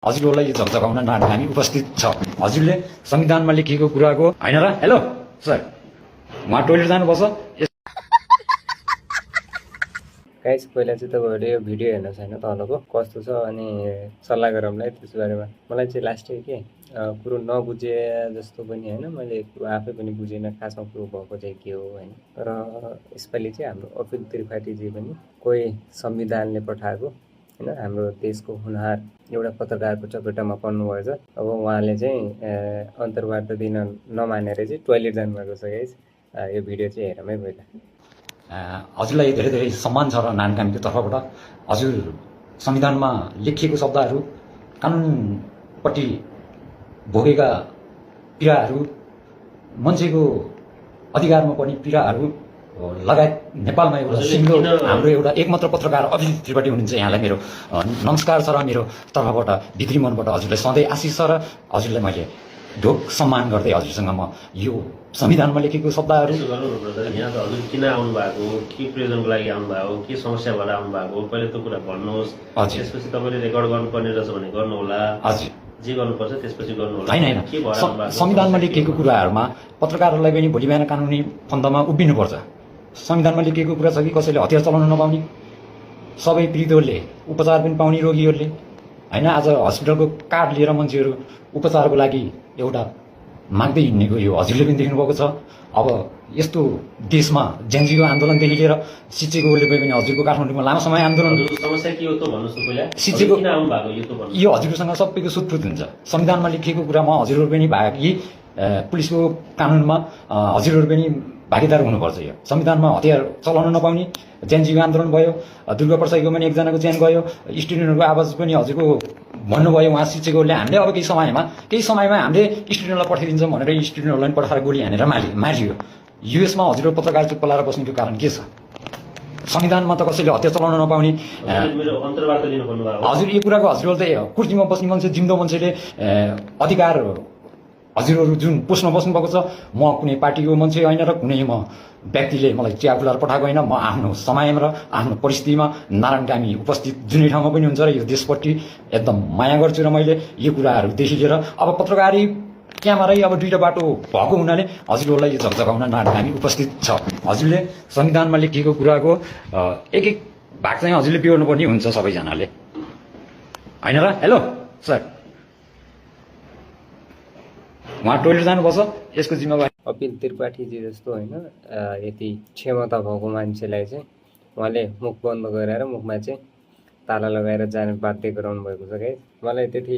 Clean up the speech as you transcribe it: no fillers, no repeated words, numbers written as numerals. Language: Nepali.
हजुरहरूलाई यो झकझकाउन हामी उपस्थित छ। हजुरले संविधानमा लेखिएको कुराको होइन र? हेलो सर, उहाँ टोइलेट जानुपर्छ। गाइस, पहिला चाहिँ तपाईँहरूले यो भिडियो हेर्नु छैन तलको कस्तो छ अनि सल्लाह गरौँला है त्यस बारेमा। मलाई चाहिँ लास्टै के कुरो नबुझे जस्तो पनि होइन, मैले कुरो आफै पनि बुझेन खासमा कुरो भएको चाहिँ के हो होइन। र यसपालि चाहिँ हाम्रो अपिल त्रिपाठीजी पनि कोही संविधानले पठाएको होइन, हाम्रो देशको हुनहार एउटा पत्रकारको चपेटामा पर्नुभएछ। अब उहाँले चाहिँ अन्तर्वार्ता दिन नमानेर चाहिँ टोइलेट जानुभएको छ गाइस। यो भिडियो चाहिँ हेरौँ है पहिला। हजुरलाई धेरै धेरै सम्मान छ र नानकामीको तर्फबाट। हजुर संविधानमा लेखिएको शब्दहरू, कानुनपट्टि भोगेका पीडाहरू, मान्छेको अधिकारमा पर्ने पीडाहरू लगायत नेपालमा एउटा सिङ्गो हाम्रो एउटा एकमात्र पत्रकार अभिजित त्रिपाठी हुनुहुन्छ। यहाँलाई मेरो नमस्कार छ र मेरो तर्फबाट भित्री मनबाट हजुरलाई सधैँ आशिष छ र हजुरलाई मैले ढोक सम्मान गर्दै हजुरसँग म यो संविधानमा लेखेको शब्दहरू। यहाँ त हजुर किन आउनु भएको, के प्रयोजनको लागि आउनु भएको, के समस्या भएर आउनु भएको, पहिले त्यो कुरा भन्नुहोस्। त्यसपछि तपाईँले रेकर्ड गर्नुपर्ने रहेछ भने गर्नुहोला। हजुर, जे गर्नुपर्छ त्यसपछि गर्नुहोला। होइन, संविधानमा लेखिएको कुराहरूमा पत्रकारहरूलाई पनि भोलि बिहान कानुनी फन्दमा उभिनुपर्छ। संविधानमा लेखिएको कुरा छ कि कसैले हतियार चलाउन नपाउने, सबै पीडितहरूले उपचार पनि पाउने, रोगीहरूले होइन। आज हस्पिटलको कार्ड लिएर मान्छेहरू उपचारको लागि एउटा माग्दै हिँडेको यो हजुरले पनि देख्नुभएको छ। अब यस्तो देशमा जेनजीको आन्दोलनदेखि लिएर सिचेकोले पनि हजुरको काठमाडौँमा लामो समय आन्दोलन। समस्या के हो त भन्नुहोस् त पहिला। सिचेको किन आउनु भएको यो त भन्नुहोस्। यो हजुरसँग सबैको सुटफुट हुन्छ। संविधानमा लेखिएको कुरामा हजुरहरू पनि भागी, पुलिसको कानुनमा हजुरहरू पनि भागीदार हुनुपर्छ। यो संविधानमा हतियार चलाउन नपाउने, जेनजीको आन्दोलन भयो, दुर्गा प्रसाईको पनि एकजनाको ज्यान गयो, स्टुडेन्टहरूको आवाज पनि हजुरको भन्नुभयो उहाँ शिक्षकहरूले। हामीले अब केही समयमा हामीले स्टुडेन्टलाई पठाइदिन्छौँ भनेर स्टुडेन्टहरूलाई पनि पठाएर गोली हानेर मारियो। युएसमा हजुरहरू पत्रकार चुप लाएर बस्नेको कारण के छ? संविधानमा त कसैले हतियार चलाउन नपाउने। हजुर यो कुराको हजुरहरूले त कुर्सीमा बस्ने मान्छे, जिउँदो मान्छेले अधिकार हजुरहरू जुन पोस्टमा बस्नुभएको छ। म कुनै पार्टीको मान्छे होइन र कुनै म व्यक्तिले मलाई चिया खुलाएर पठाएको होइन। म आफ्नो समयमा र आफ्नो परिस्थितिमा नारायणकामी उपस्थित जुनै ठाउँमा पनि हुन्छ र यो देशपट्टि एकदम माया गर्छु र मैले यो कुराहरूदेखि लिएर अब पत्रकारी क्यामेरै अब दुईवटा बाटो भएको हुनाले हजुरहरूलाई यो झकझकाउन नारायणकामी उपस्थित छ। हजुरले संविधानमा लेखिएको कुराको एक एक भाग चाहिँ हजुरले बिहोर्नुपर्ने हुन्छ सबैजनाले, होइन र? हेलो सर, उहाँ टोइलेट जानुपर्छ, यसको जिम्मेवारी। अपिल त्रिपाठीजी जस्तो होइन यति क्षमता भएको मान्छेलाई चाहिँ उहाँले मुख बन्द गरेर मुखमा चाहिँ ताला लगाएर जाने बाध्य गराउनु भएको छ गाइस। मलाई त्यति